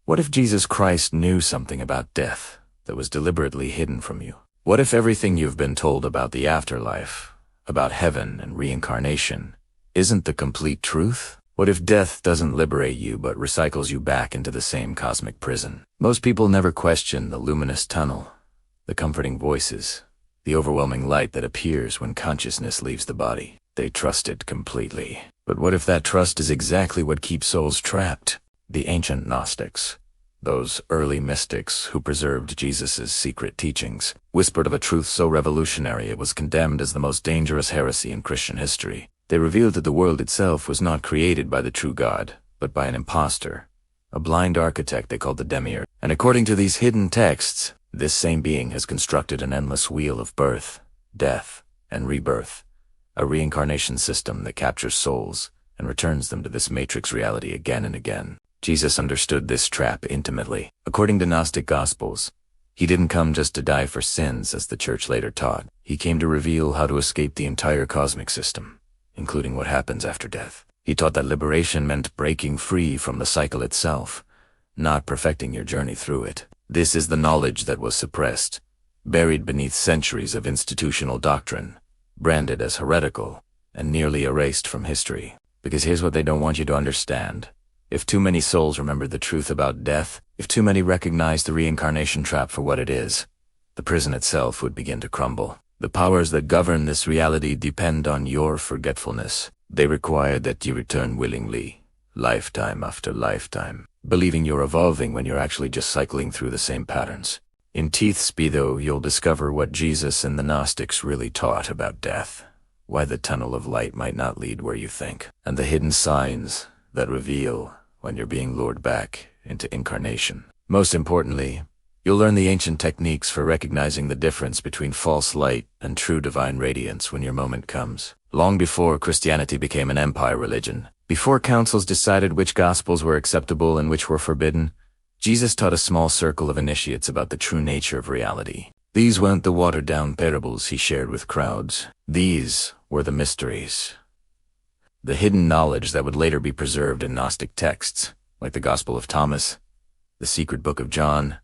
What if Jesus Christ knew something about death that was deliberately hidden from you? What if everything you've been told about the afterlife, about heaven and reincarnation, isn't the complete truth? What if death doesn't liberate you but recycles you back into the same cosmic prison? Most people never question the luminous tunnel, the comforting voices, the overwhelming light that appears when consciousness leaves the body. They trust it completely. But what if that trust is exactly what keeps souls trapped? The ancient Gnostics, those early mystics who preserved Jesus' secret teachings, whispered of a truth so revolutionary it was condemned as the most dangerous heresy in Christian history. They revealed that the world itself was not created by the true God, but by an impostor, a blind architect they called the Demiurge. And according to these hidden texts, this same being has constructed an endless wheel of birth, death, and rebirth, a reincarnation system that captures souls and returns them to this matrix reality again and again. Jesus understood this trap intimately. According to Gnostic Gospels, he didn't come just to die for sins, as the church later taught. He came to reveal how to escape the entire cosmic system, including what happens after death. He taught that liberation meant breaking free from the cycle itself, not perfecting your journey through it. This is the knowledge that was suppressed, buried beneath centuries of institutional doctrine, branded as heretical, and nearly erased from history. Because here's what they don't want you to understand. If too many souls remember the truth about death, if too many recognize the reincarnation trap for what it is, the prison itself would begin to crumble. The powers that govern this reality depend on your forgetfulness. They require that you return willingly, lifetime after lifetime, believing you're evolving when you're actually just cycling through the same patterns. In Teethsby, though, you'll discover what Jesus and the Gnostics really taught about death, why the tunnel of light might not lead where you think, and the hidden signs that reveal when you're being lured back into incarnation. Most importantly, you'll learn the ancient techniques for recognizing the difference between false light and true divine radiance when your moment comes. Long before Christianity became an empire religion, before councils decided which gospels were acceptable and which were forbidden, Jesus taught a small circle of initiates about the true nature of reality. These weren't the watered-down parables he shared with crowds. These were the mysteries, the hidden knowledge that would later be preserved in Gnostic texts, like the Gospel of Thomas, the Secret Book of John,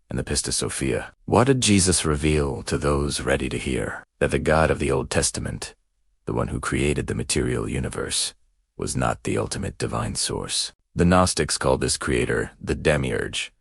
and the Pistis Sophia. What did Jesus reveal to those ready to hear? That the God of the Old Testament, the one who created the material universe, was not the ultimate divine source. The Gnostics called this creator the Demiurge,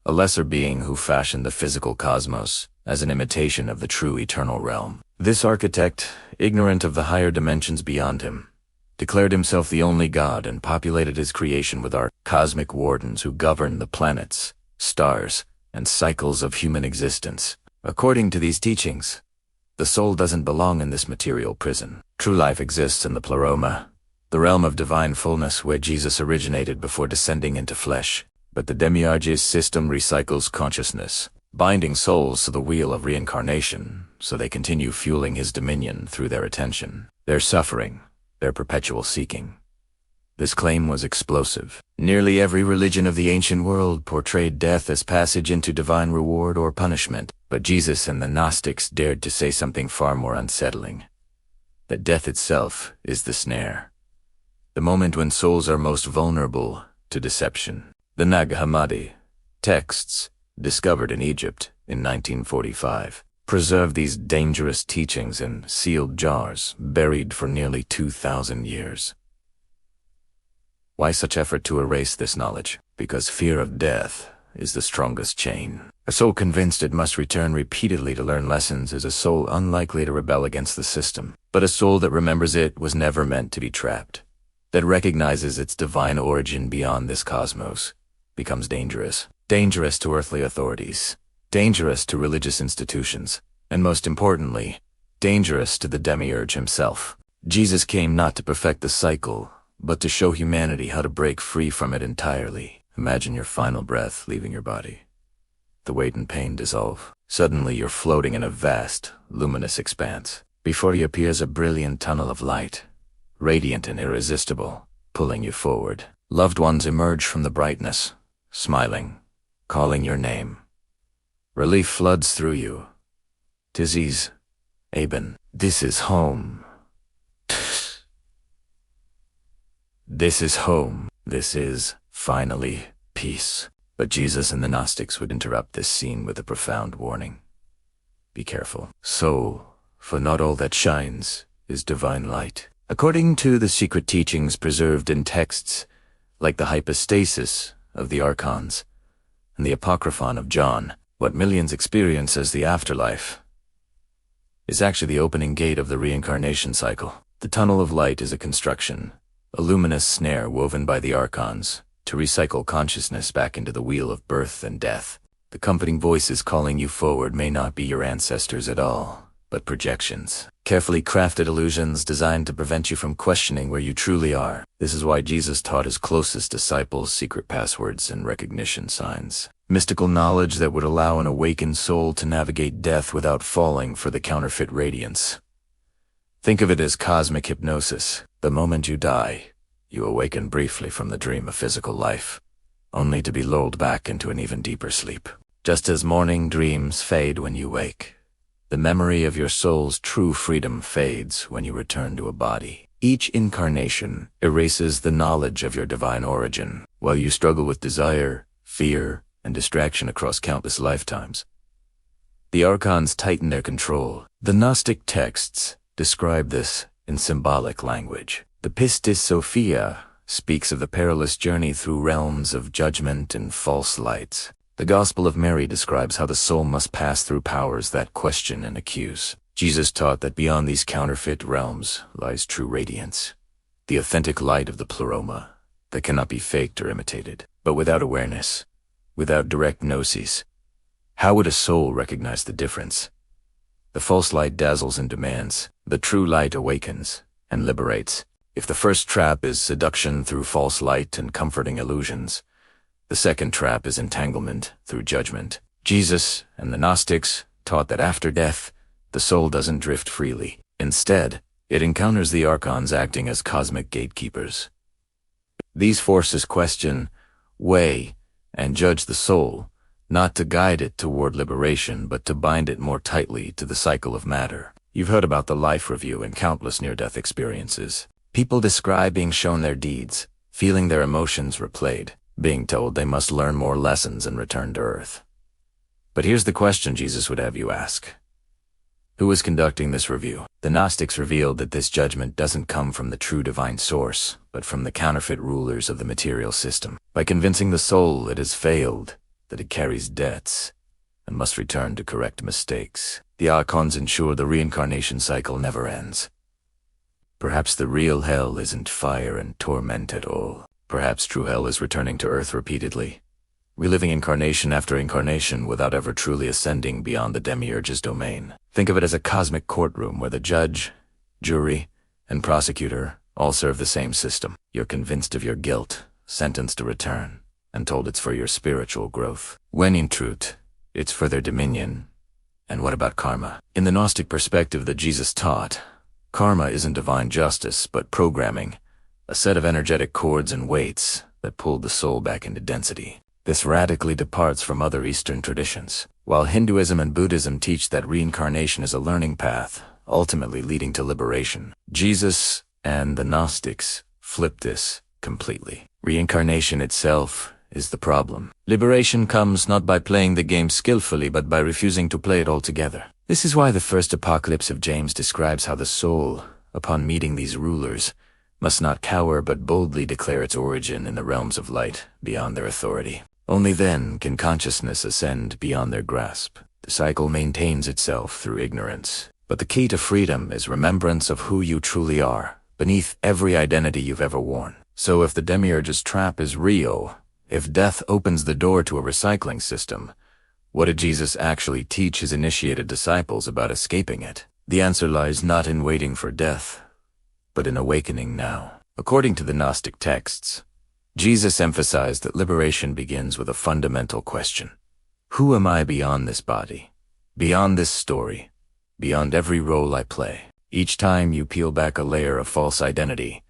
a lesser being who fashioned the physical cosmos as an imitation of the true eternal realm. This architect, ignorant of the higher dimensions beyond him, declared himself the only God and populated his creation with our cosmic wardens who govern the planets, stars, and cycles of human existence. According to these teachings, the soul doesn't belong in this material prison. True life exists in the pleroma, the realm of divine fullness where Jesus originated before descending into flesh. But the Demiurge's system recycles consciousness, binding souls to the wheel of reincarnation so they continue fueling his dominion through their attention, their suffering, their perpetual seeking. This claim was explosive. Nearly every religion of the ancient world portrayed death as passage into divine reward or punishment, but Jesus and the Gnostics dared to say something far more unsettling: that death itself is the snare, the moment when souls are most vulnerable to deception. The Nag Hammadi texts, discovered in Egypt in 1945, preserved these dangerous teachings in sealed jars, buried for nearly 2,000 years. Why such effort to erase this knowledge? Because fear of death is the strongest chain. A soul convinced it must return repeatedly to learn lessons is a soul unlikely to rebel against the system. But a soul that remembers it was never meant to be trapped, that recognizes its divine origin beyond this cosmos, becomes dangerous. Dangerous to earthly authorities, dangerous to religious institutions, and most importantly, dangerous to the Demiurge himself. Jesus came not to perfect the cycle, but to show humanity how to break free from it entirely. Imagine your final breath leaving your body. The weight and pain dissolve. Suddenly you're floating in a vast, luminous expanse. Before you appears a brilliant tunnel of light, radiant and irresistible, pulling you forward. Loved ones emerge from the brightness, smiling, calling your name. Relief floods through you. Tiziz, Aben, this is home. This is home. This is, finally, peace. But Jesus and the Gnostics would interrupt this scene with a profound warning. Be careful, soul, for not all that shines is divine light. According to the secret teachings preserved in texts like the hypostasis of the archons and the apocryphon of John, what millions experience as the afterlife is actually the opening gate of the reincarnation cycle. The tunnel of light is a construction, a luminous snare woven by the archons to recycle consciousness back into the wheel of birth and death. The comforting voices calling you forward may not be your ancestors at all, but projections. Carefully crafted illusions designed to prevent you from questioning where you truly are. This is why Jesus taught his closest disciples secret passwords and recognition signs. Mystical knowledge that would allow an awakened soul to navigate death without falling for the counterfeit radiance. Think of it as cosmic hypnosis. The moment you die, you awaken briefly from the dream of physical life, only to be lulled back into an even deeper sleep. Just as morning dreams fade when you wake, the memory of your soul's true freedom fades when you return to a body. Each incarnation erases the knowledge of your divine origin, while you struggle with desire, fear, and distraction across countless lifetimes. The archons tighten their control. The Gnostic texts describe this in symbolic language. The Pistis Sophia speaks of the perilous journey through realms of judgment and false lights. The Gospel of Mary describes how the soul must pass through powers that question and accuse. Jesus taught that beyond these counterfeit realms lies true radiance, the authentic light of the pleroma that cannot be faked or imitated. But without awareness, without direct gnosis, how would a soul recognize the difference? The false light dazzles and demands. The true light awakens and liberates. If the first trap is seduction through false light and comforting illusions, the second trap is entanglement through judgment. Jesus and the Gnostics taught that after death, the soul doesn't drift freely. Instead, it encounters the archons acting as cosmic gatekeepers. These forces question, weigh, and judge the soul, not to guide it toward liberation, but to bind it more tightly to the cycle of matter. You've heard about the life review and countless near-death experiences. People describe being shown their deeds, feeling their emotions replayed, being told they must learn more lessons and return to Earth. But here's the question Jesus would have you ask. Who is conducting this review? The Gnostics revealed that this judgment doesn't come from the true divine source, but from the counterfeit rulers of the material system. By convincing the soul it has failed, that it carries debts, and must return to correct mistakes, the archons ensure the reincarnation cycle never ends. Perhaps the real hell isn't fire and torment at all. Perhaps true hell is returning to Earth repeatedly, reliving incarnation after incarnation without ever truly ascending beyond the Demiurge's domain. Think of it as a cosmic courtroom where the judge, jury, and prosecutor all serve the same system. You're convinced of your guilt, sentenced to return, and told it's for your spiritual growth, when in truth, it's for their dominion. And what about karma? In the Gnostic perspective that Jesus taught, karma isn't divine justice, but programming, a set of energetic cords and weights that pulled the soul back into density. This radically departs from other Eastern traditions. While Hinduism and Buddhism teach that reincarnation is a learning path, ultimately leading to liberation, Jesus and the Gnostics flip this completely. Reincarnation itself is the problem. Liberation comes not by playing the game skillfully, but by refusing to play it altogether. This is why the first apocalypse of James describes how the soul, upon meeting these rulers, must not cower but boldly declare its origin in the realms of light beyond their authority. Only then can consciousness ascend beyond their grasp. The cycle maintains itself through ignorance. But the key to freedom is remembrance of who you truly are, beneath every identity you've ever worn. So if the Demiurge's trap is real, if death opens the door to a recycling system, what did Jesus actually teach his initiated disciples about escaping it? The answer lies not in waiting for death, but in awakening now. According to the Gnostic texts, Jesus emphasized that liberation begins with a fundamental question. Who am I beyond this body? Beyond this story? Beyond every role I play? Each time you peel back a layer of false identity,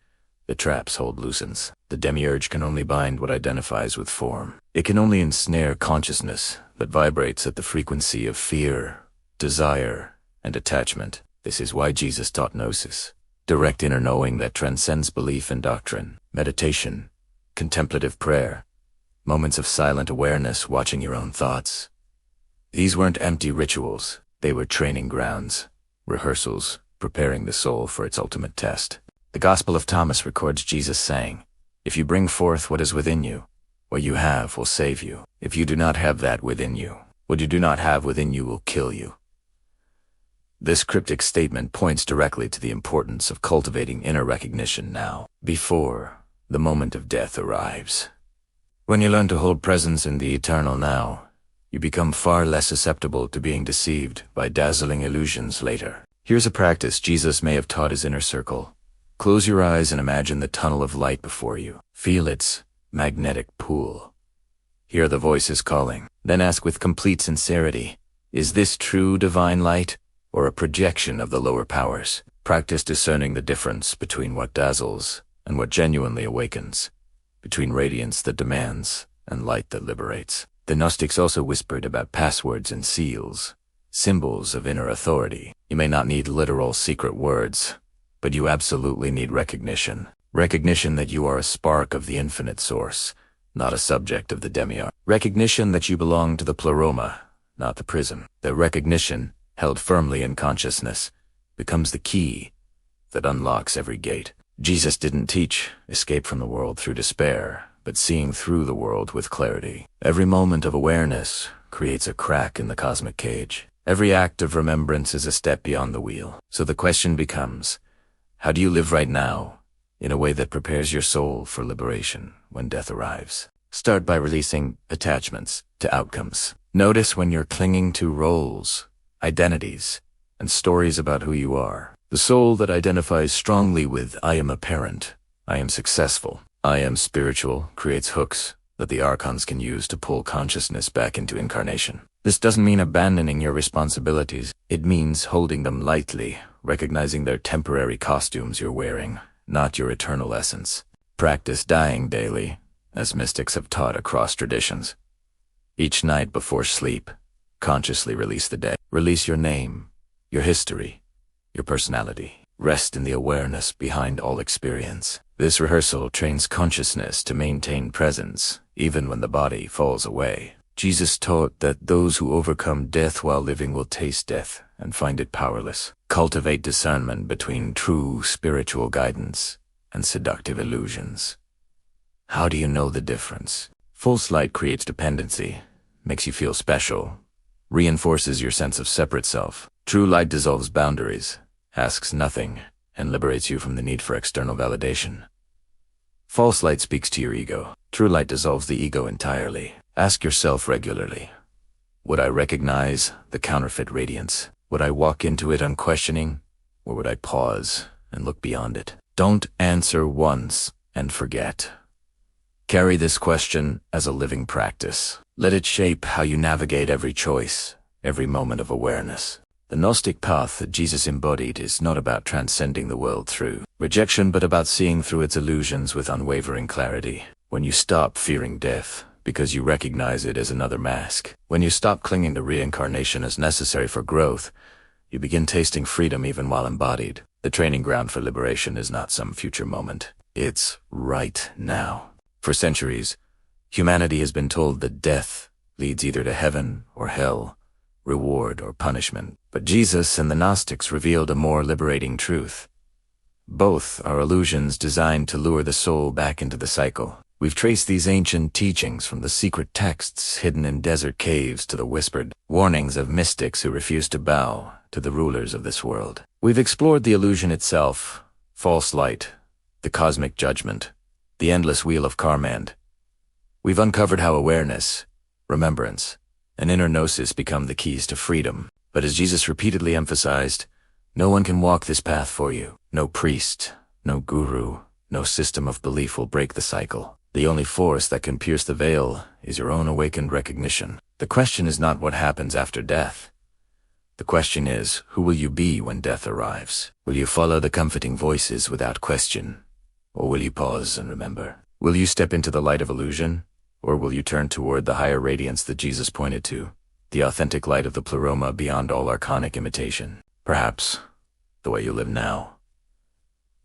the trap's hold loosens. The Demiurge can only bind what identifies with form. It can only ensnare consciousness that vibrates at the frequency of fear, desire, and attachment. This is why Jesus taught Gnosis, direct inner knowing that transcends belief and doctrine, meditation, contemplative prayer, moments of silent awareness watching your own thoughts. These weren't empty rituals, they were training grounds, rehearsals, preparing the soul for its ultimate test. The Gospel of Thomas records Jesus saying, "If you bring forth what is within you, what you have will save you. If you do not have that within you, what you do not have within you will kill you." This cryptic statement points directly to the importance of cultivating inner recognition now, before the moment of death arrives. When you learn to hold presence in the eternal now, you become far less susceptible to being deceived by dazzling illusions later. Here's a practice Jesus may have taught his inner circle. Close your eyes and imagine the tunnel of light before you. Feel its magnetic pull. Hear the voices calling. Then ask with complete sincerity, is this true divine light or a projection of the lower powers? Practice discerning the difference between what dazzles and what genuinely awakens, between radiance that demands and light that liberates. The Gnostics also whispered about passwords and seals, symbols of inner authority. You may not need literal secret words, but you absolutely need recognition. Recognition that you are a spark of the infinite source, not a subject of the Demiurge. Recognition that you belong to the pleroma, not the prism. The recognition, held firmly in consciousness, becomes the key that unlocks every gate. Jesus didn't teach escape from the world through despair, but seeing through the world with clarity. Every moment of awareness creates a crack in the cosmic cage. Every act of remembrance is a step beyond the wheel. So the question becomes, how do you live right now in a way that prepares your soul for liberation when death arrives? Start by releasing attachments to outcomes. Notice when you're clinging to roles, identities, and stories about who you are. The soul that identifies strongly with I am a parent, I am successful, I am spiritual creates hooks that the archons can use to pull consciousness back into incarnation. This doesn't mean abandoning your responsibilities. It means holding them lightly, recognizing they're temporary costumes you're wearing, not your eternal essence. Practice dying daily, as mystics have taught across traditions. Each night before sleep, consciously release the dead. Release your name, your history, your personality. Rest in the awareness behind all experience. This rehearsal trains consciousness to maintain presence, even when the body falls away. Jesus taught that those who overcome death while living will taste death and find it powerless. Cultivate discernment between true spiritual guidance and seductive illusions. How do you know the difference? False light creates dependency, makes you feel special, reinforces your sense of separate self. True light dissolves boundaries, asks nothing, and liberates you from the need for external validation. False light speaks to your ego. True light dissolves the ego entirely. Ask yourself regularly, would I recognize the counterfeit radiance? Would I walk into it unquestioning, or would I pause and look beyond it? Don't answer once and forget. Carry this question as a living practice. Let it shape how you navigate every choice, every moment of awareness. The Gnostic path that Jesus embodied is not about transcending the world through rejection, but about seeing through its illusions with unwavering clarity. When you stop fearing death because you recognize it as another mask, when you stop clinging to reincarnation as necessary for growth, you begin tasting freedom even while embodied. The training ground for liberation is not some future moment. It's right now. For centuries, humanity has been told that death leads either to heaven or hell, reward or punishment. But Jesus and the Gnostics revealed a more liberating truth. Both are illusions designed to lure the soul back into the cycle. We've traced these ancient teachings from the secret texts hidden in desert caves to the whispered warnings of mystics who refuse to bow to the rulers of this world. We've explored the illusion itself, false light, the cosmic judgment, the endless wheel of karma. We've uncovered how awareness, remembrance, and inner gnosis become the keys to freedom. But as Jesus repeatedly emphasized, no one can walk this path for you. No priest, no guru, no system of belief will break the cycle. The only force that can pierce the veil is your own awakened recognition. The question is not what happens after death. The question is, who will you be when death arrives? Will you follow the comforting voices without question? Or will you pause and remember? Will you step into the light of illusion? Or will you turn toward the higher radiance that Jesus pointed to? The authentic light of the pleroma beyond all archonic imitation. Perhaps the way you live now,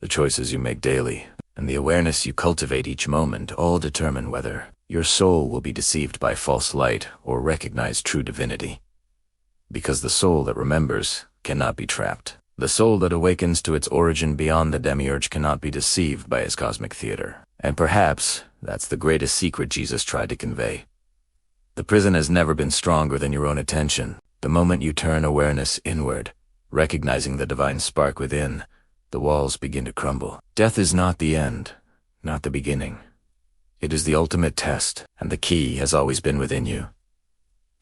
the choices you make daily, and the awareness you cultivate each moment all determine whether your soul will be deceived by false light or recognize true divinity. Because the soul that remembers cannot be trapped. The soul that awakens to its origin beyond the Demiurge cannot be deceived by his cosmic theater. And perhaps that's the greatest secret Jesus tried to convey. The prison has never been stronger than your own attention. The moment you turn awareness inward, recognizing the divine spark within, the walls begin to crumble. Death is not the end, not the beginning. It is the ultimate test, and the key has always been within you.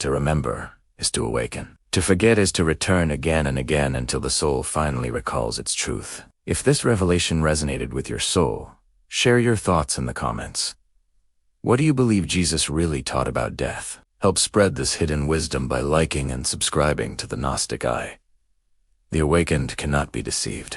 To remember is to awaken. To forget is to return again and again until the soul finally recalls its truth. If this revelation resonated with your soul, share your thoughts in the comments. What do you believe Jesus really taught about death? Help spread this hidden wisdom by liking and subscribing to the Gnostic Eye. The awakened cannot be deceived.